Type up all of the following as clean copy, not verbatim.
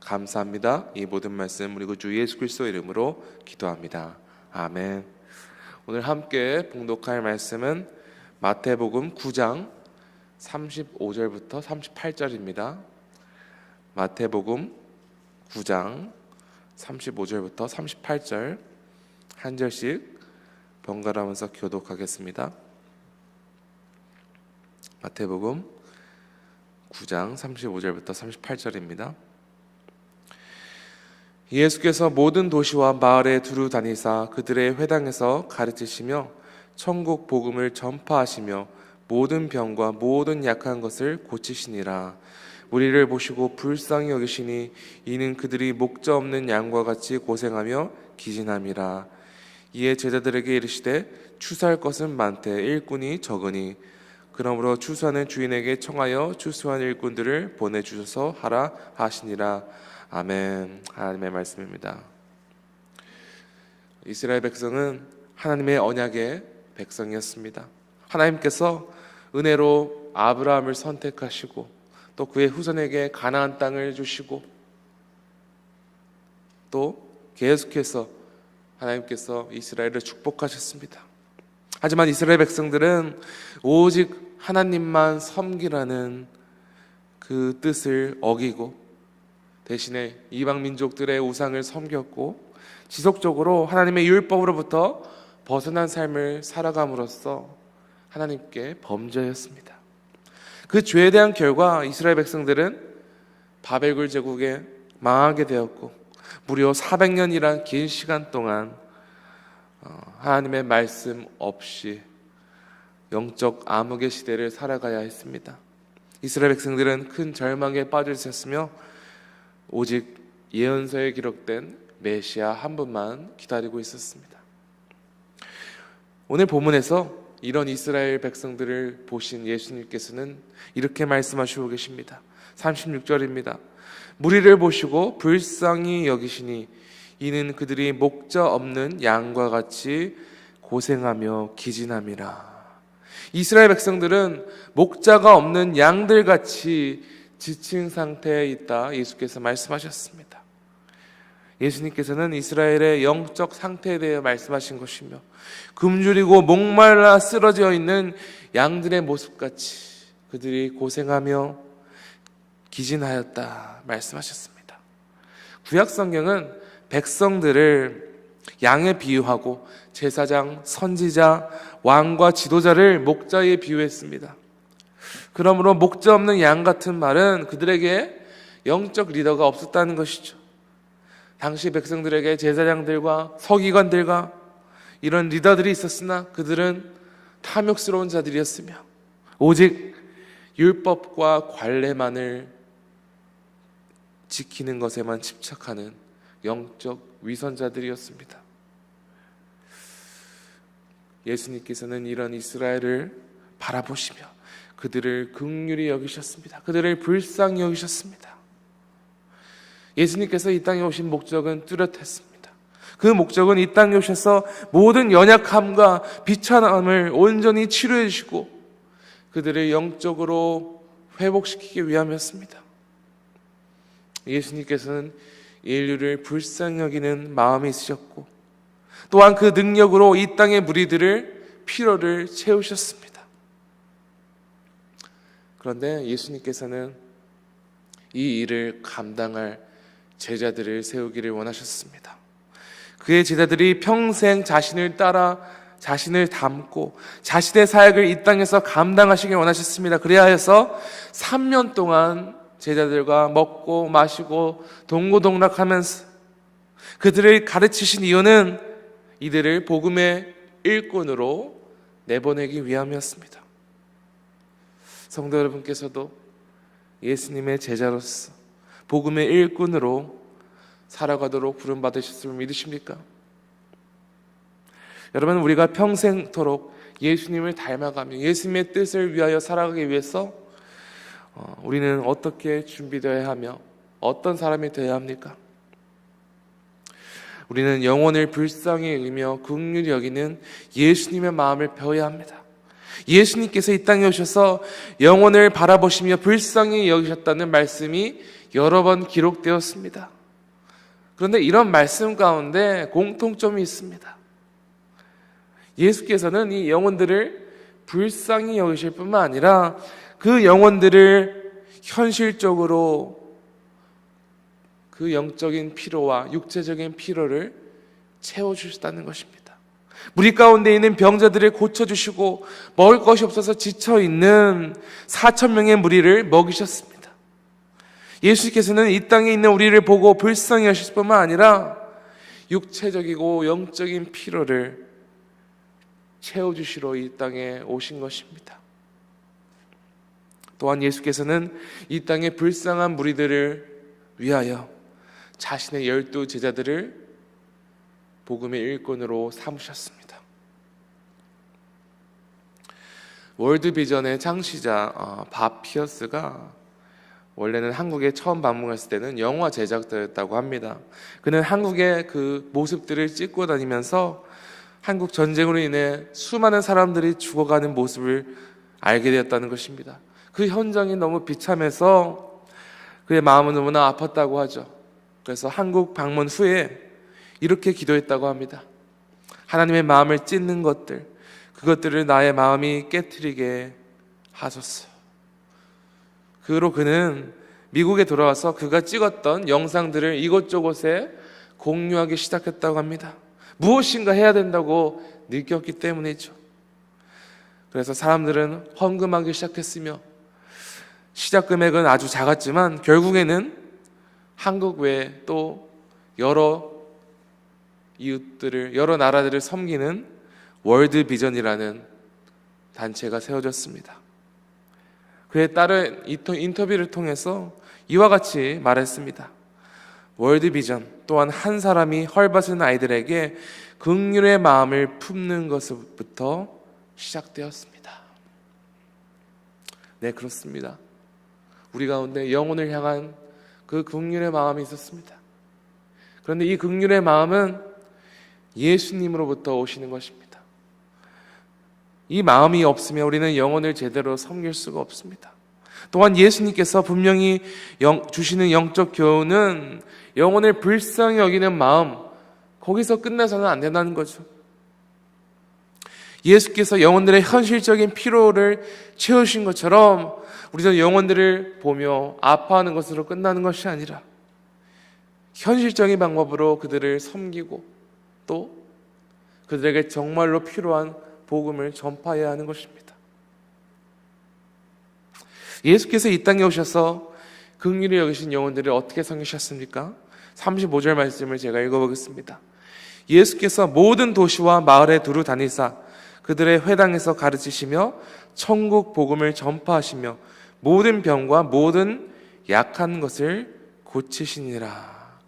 감사합니다. 이 모든 말씀 우리 주 예수 그리스도 이름으로 기도합니다. 아멘. 오늘 함께 봉독할 말씀은 마태복음 9장 35절부터 38절입니다. 마태복음 9장 35절부터 38절 한 절씩 번갈아가면서 교독하겠습니다. 마태복음 9장 35절부터 38절입니다. 예수께서 모든 도시와 마을에 두루 다니사 그들의 회당에서 가르치시며 천국 복음을 전파하시며 모든 병과 모든 약한 것을 고치시니라. 우리를 보시고 불쌍히 여기시니 이는 그들이 목자 없는 양과 같이 고생하며 기진함이라. 이에 제자들에게 이르시되 추수할 것은 많되 일꾼이 적으니 그러므로 추수하는 주인에게 청하여 추수한 일꾼들을 보내주셔서 하라 하시니라. 아멘. 하나님의 말씀입니다. 이스라엘 백성은 하나님의 언약의 백성이었습니다. 하나님께서 은혜로 아브라함을 선택하시고 또 그의 후손에게 가나안 땅을 주시고 또 계속해서 하나님께서 이스라엘을 축복하셨습니다. 하지만 이스라엘 백성들은 오직 하나님만 섬기라는 그 뜻을 어기고 대신에 이방 민족들의 우상을 섬겼고 지속적으로 하나님의 율법으로부터 벗어난 삶을 살아감으로써 하나님께 범죄했습니다. 그 죄에 대한 결과 이스라엘 백성들은 바벨굴 제국에 망하게 되었고 무려 400년이란 긴 시간 동안 하나님의 말씀 없이 영적 암흑의 시대를 살아가야 했습니다. 이스라엘 백성들은 큰 절망에 빠져 있었으며 오직 예언서에 기록된 메시아 한 분만 기다리고 있었습니다. 오늘 본문에서 이런 이스라엘 백성들을 보신 예수님께서는 이렇게 말씀하시고 계십니다. 36절입니다. 무리를 보시고 불쌍히 여기시니 이는 그들이 목자 없는 양과 같이 고생하며 기진함이라. 이스라엘 백성들은 목자가 없는 양들같이 지친 상태에 있다 예수께서 말씀하셨습니다. 예수님께서는 이스라엘의 영적 상태에 대해 말씀하신 것이며 굶주리고 목말라 쓰러져 있는 양들의 모습같이 그들이 고생하며 기진하였다 말씀하셨습니다. 구약 성경은 백성들을 양에 비유하고 제사장, 선지자, 왕과 지도자를 목자에 비유했습니다. 그러므로 목자 없는 양 같은 말은 그들에게 영적 리더가 없었다는 것이죠. 당시 백성들에게 제사장들과 서기관들과 이런 리더들이 있었으나 그들은 탐욕스러운 자들이었으며 오직 율법과 관례만을 지키는 것에만 집착하는 영적 위선자들이었습니다. 예수님께서는 이런 이스라엘을 바라보시며 그들을 긍휼히 여기셨습니다. 그들을 불쌍히 여기셨습니다. 예수님께서 이 땅에 오신 목적은 뚜렷했습니다. 그 목적은 이 땅에 오셔서 모든 연약함과 비천함을 온전히 치료해 주시고 그들을 영적으로 회복시키기 위함이었습니다. 예수님께서는 인류를 불쌍히 여기는 마음이 있으셨고 또한 그 능력으로 이 땅의 무리들을 피로를 채우셨습니다. 그런데 예수님께서는 이 일을 감당할 제자들을 세우기를 원하셨습니다. 그의 제자들이 평생 자신을 따라 자신을 닮고 자신의 사역을 이 땅에서 감당하시길 원하셨습니다. 그래야 해서 3년 동안 제자들과 먹고 마시고 동고동락하면서 그들을 가르치신 이유는 이들을 복음의 일꾼으로 내보내기 위함이었습니다. 성도 여러분께서도 예수님의 제자로서 복음의 일꾼으로 살아가도록 부름받으셨음을 믿으십니까? 여러분, 우리가 평생토록 예수님을 닮아가며 예수님의 뜻을 위하여 살아가기 위해서 우리는 어떻게 준비되어야 하며 어떤 사람이 되어야 합니까? 우리는 영혼을 불쌍히 여기며 긍휼히 여기는 예수님의 마음을 배워야 합니다. 예수님께서 이 땅에 오셔서 영혼을 바라보시며 불쌍히 여기셨다는 말씀이 여러 번 기록되었습니다. 그런데 이런 말씀 가운데 공통점이 있습니다. 예수께서는 이 영혼들을 불쌍히 여기실 뿐만 아니라 그 영혼들을 현실적으로 그 영적인 피로와 육체적인 피로를 채워주셨다는 것입니다. 무리 가운데 있는 병자들을 고쳐주시고 먹을 것이 없어서 지쳐있는 4,000명의 무리를 먹이셨습니다. 예수께서는 이 땅에 있는 우리를 보고 불쌍히 하실 뿐만 아니라 육체적이고 영적인 피로를 채워주시러 이 땅에 오신 것입니다. 또한 예수께서는 이 땅의 불쌍한 무리들을 위하여 자신의 12 제자들을 복음의 일꾼으로 삼으셨습니다. 월드비전의 창시자 밥 피어스가 원래는 한국에 처음 방문했을 때는 영화 제작자였다고 합니다. 그는 한국의 그 모습들을 찍고 다니면서 한국 전쟁으로 인해 수많은 사람들이 죽어가는 모습을 알게 되었다는 것입니다. 그 현장이 너무 비참해서 그의 마음은 너무나 아팠다고 하죠. 그래서 한국 방문 후에 이렇게 기도했다고 합니다. 하나님의 마음을 찢는 것들, 그것들을 나의 마음이 깨트리게 하소서. 그로 그는 미국에 돌아와서 그가 찍었던 영상들을 이곳저곳에 공유하기 시작했다고 합니다. 무엇인가 해야 된다고 느꼈기 때문이죠. 그래서 사람들은 헌금하기 시작했으며 시작 금액은 아주 작았지만 결국에는 한국 외에 또 여러 이웃들을, 여러 나라들을 섬기는 월드비전이라는 단체가 세워졌습니다. 그에 따른 인터뷰를 통해서 이와 같이 말했습니다. 월드비전 또한 한 사람이 헐벗은 아이들에게 긍휼의 마음을 품는 것부터 시작되었습니다. 네, 그렇습니다. 우리 가운데 영혼을 향한 그 긍휼의 마음이 있었습니다. 그런데 이 긍휼의 마음은 예수님으로부터 오시는 것입니다. 이 마음이 없으면 우리는 영혼을 제대로 섬길 수가 없습니다. 또한 예수님께서 분명히 주시는 영적 교훈은 영혼을 불쌍히 여기는 마음, 거기서 끝내서는 안 된다는 거죠. 예수께서 영혼들의 현실적인 피로를 채우신 것처럼 우리도 영혼들을 보며 아파하는 것으로 끝나는 것이 아니라 현실적인 방법으로 그들을 섬기고 또 그들에게 정말로 필요한 복음을 전파해야 하는 것입니다. 예수께서 이 땅에 오셔서 긍휼히 여기신 영혼들을 어떻게 섬기셨습니까? 35절 말씀을 제가 읽어보겠습니다. 예수께서 모든 도시와 마을에 두루 다니사 그들의 회당에서 가르치시며 천국 복음을 전파하시며 모든 병과 모든 약한 것을 고치시니라.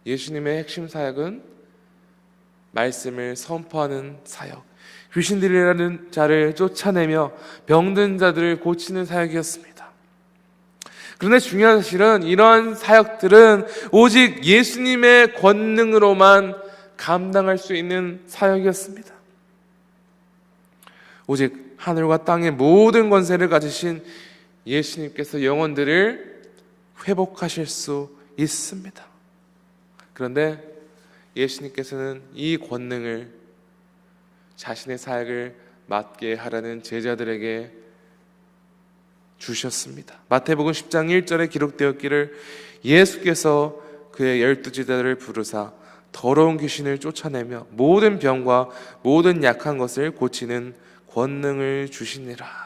예수님의 핵심 사역은 말씀을 선포하는 사역, 귀신들이라는 자를 쫓아내며 병든 자들을 고치는 사역이었습니다. 그런데 중요한 사실은 이러한 사역들은 오직 예수님의 권능으로만 감당할 수 있는 사역이었습니다. 오직 하늘과 땅의 모든 권세를 가지신 예수님께서 영혼들을 회복하실 수 있습니다. 그런데 예수님께서는 이 권능을 자신의 사역을 맡게 하라는 제자들에게 주셨습니다. 마태복음 10장 1절에 기록되었기를 예수께서 그의 12 제자들을 부르사 더러운 귀신을 쫓아내며 모든 병과 모든 약한 것을 고치는 권능을 주시니라.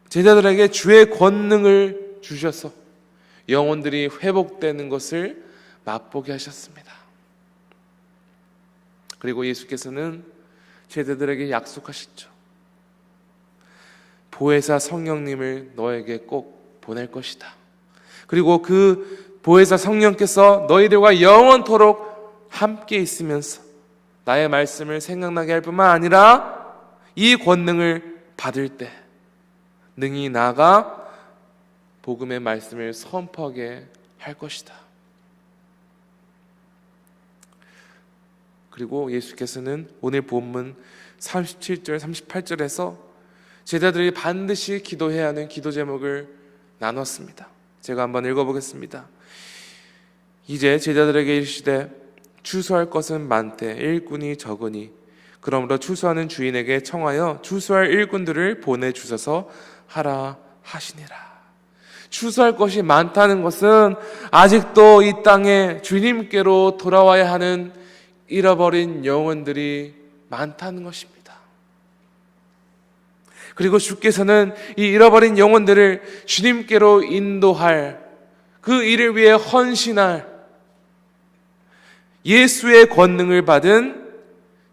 제자들에게 주의 권능을 주셔서 영혼들이 회복되는 것을 맛보게 하셨습니다. 그리고 예수께서는 제자들에게 약속하셨죠. 보혜사 성령님을 너에게 꼭 보낼 것이다. 그리고 그 보혜사 성령께서 너희들과 영원토록 함께 있으면서 나의 말씀을 생각나게 할 뿐만 아니라 이 권능을 받을 때 능히 나아가 복음의 말씀을 선포하게 할 것이다. 그리고 예수께서는 오늘 본문 37절 38절에서 제자들이 반드시 기도해야 하는 기도 제목을 나눴습니다. 제가 한번 읽어보겠습니다. 이제 제자들에게 이르시되 추수할 것은 많되 일꾼이 적으니 그러므로 추수하는 주인에게 청하여 추수할 일꾼들을 보내주셔서 하라 하시니라. 추수할 것이 많다는 것은 아직도 이 땅에 주님께로 돌아와야 하는 잃어버린 영혼들이 많다는 것입니다. 그리고 주께서는 이 잃어버린 영혼들을 주님께로 인도할, 그 일을 위해 헌신할 예수의 권능을 받은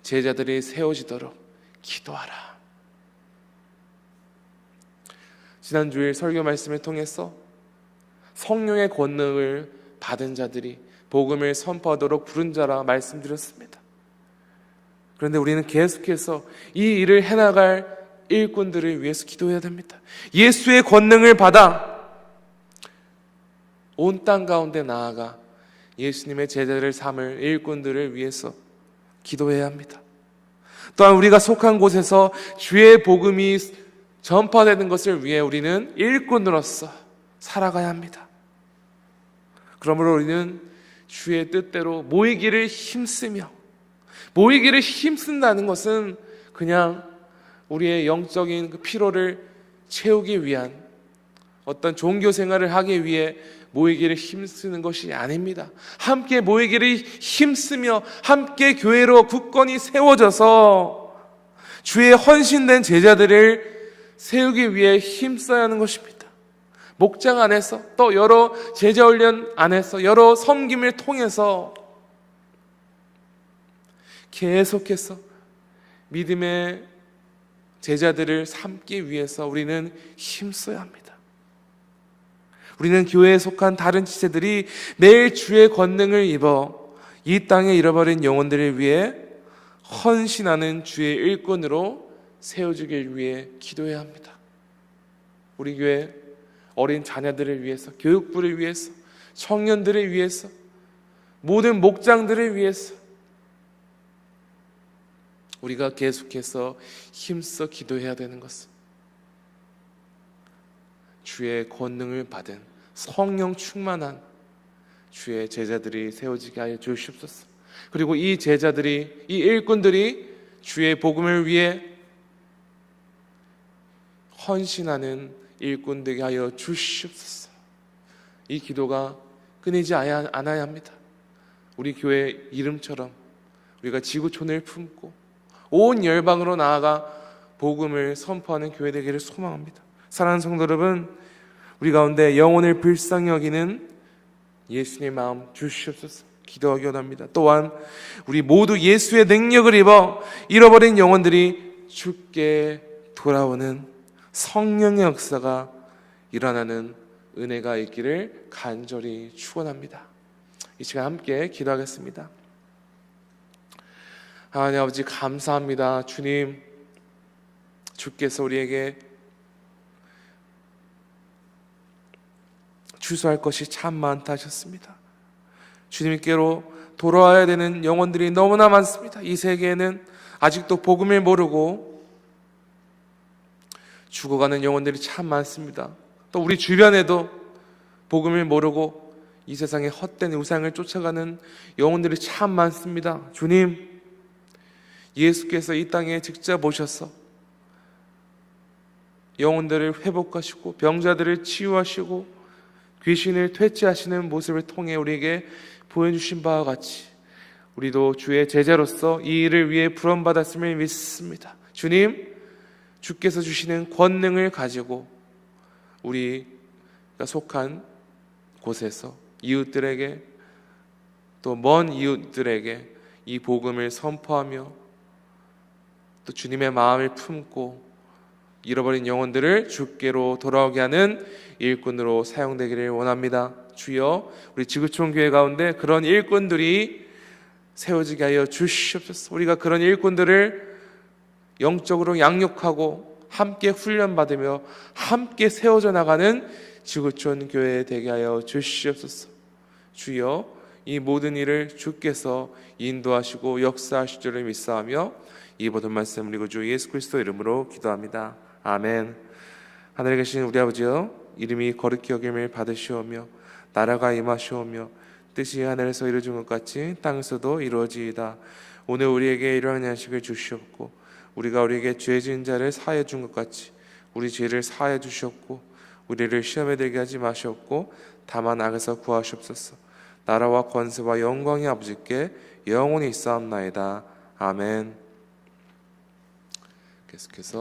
제자들이 세워지도록 기도하라. 지난 주일 설교 말씀을 통해서 성령의 권능을 받은 자들이 복음을 선포하도록 부른 자라 말씀드렸습니다. 그런데 우리는 계속해서 이 일을 해나갈 일꾼들을 위해서 기도해야 됩니다. 예수의 권능을 받아 온 땅 가운데 나아가 예수님의 제자를 삼을 일꾼들을 위해서 기도해야 합니다. 또한 우리가 속한 곳에서 주의 복음이 전파되는 것을 위해 우리는 일꾼으로서 살아가야 합니다. 그러므로 우리는 주의 뜻대로 모이기를 힘쓰며, 모이기를 힘쓴다는 것은 그냥 우리의 영적인 그 피로를 채우기 위한 어떤 종교 생활을 하기 위해 모이기를 힘쓰는 것이 아닙니다. 함께 모이기를 힘쓰며 함께 교회로 굳건히 세워져서 주의 헌신된 제자들을 세우기 위해 힘써야 하는 것입니다. 목장 안에서 또 여러 제자훈련 안에서 여러 섬김을 통해서 계속해서 믿음의 제자들을 삼기 위해서 우리는 힘써야 합니다. 우리는 교회에 속한 다른 지체들이 매일 주의 권능을 입어 이 땅에 잃어버린 영혼들을 위해 헌신하는 주의 일꾼으로 세워지길 위해 기도해야 합니다. 우리 교회 어린 자녀들을 위해서, 교육부를 위해서, 청년들을 위해서, 모든 목장들을 위해서 우리가 계속해서 힘써 기도해야 되는 것은 주의 권능을 받은 성령 충만한 주의 제자들이 세워지게 하여 주시옵소서. 그리고 이 제자들이, 이 일꾼들이 주의 복음을 위해 헌신하는 일꾼 되게 하여 주시옵소서. 이 기도가 끊이지 않아야 합니다. 우리 교회 이름처럼 우리가 지구촌을 품고 온 열방으로 나아가 복음을 선포하는 교회 되기를 소망합니다. 사랑하는 성도 여러분, 우리 가운데 영혼을 불쌍히 여기는 예수님의 마음 주시옵소서 기도하기 원합니다. 또한 우리 모두 예수의 능력을 입어 잃어버린 영혼들이 주께 돌아오는 성령의 역사가 일어나는 은혜가 있기를 간절히 축원합니다. 이 시간 함께 기도하겠습니다. 하나님 아버지 감사합니다. 주님, 주께서 우리에게 추수할 것이 참 많다 하셨습니다. 주님께로 돌아와야 되는 영혼들이 너무나 많습니다. 이 세계에는 아직도 복음을 모르고 죽어가는 영혼들이 참 많습니다. 또 우리 주변에도 복음을 모르고 이 세상의 헛된 우상을 쫓아가는 영혼들이 참 많습니다. 주님, 예수께서 이 땅에 직접 오셔서 영혼들을 회복하시고 병자들을 치유하시고 귀신을 퇴치하시는 모습을 통해 우리에게 보여주신 바와 같이 우리도 주의 제자로서 이 일을 위해 부름받았음을 믿습니다. 주님, 주께서 주시는 권능을 가지고 우리가 속한 곳에서 이웃들에게 또 먼 이웃들에게 이 복음을 선포하며 또 주님의 마음을 품고 잃어버린 영혼들을 주께로 돌아오게 하는 일꾼으로 사용되기를 원합니다. 주여, 우리 지구촌 교회 가운데 그런 일꾼들이 세워지게 하여 주시옵소서. 우리가 그런 일꾼들을 영적으로 양육하고 함께 훈련받으며 함께 세워져 나가는 지구촌 교회 되게 하여 주시옵소서. 주여, 이 모든 일을 주께서 인도하시고 역사하실 줄을 믿사하며 이 모든 말씀 그리고 주 예수 그리스도 이름으로 기도합니다. 아멘. 하늘에 계신 우리 아버지여, 이름이 거룩히 여김을 받으시오며 나라가 임하시오며 뜻이 하늘에서 이루어진 것 같이 땅에서도 이루어지이다. 오늘 우리에게 일용할 양식을 주시옵고 우리가 우리에게 죄 지은 자를 사하여 준 것 같이 우리 죄를 사하여 주시옵고 우리를 시험에 들게 하지 마시옵고 다만 악에서 구하시옵소서. 나라와 권세와 영광이 아버지께 영원히 있사옵나이다. 아멘. 계속해서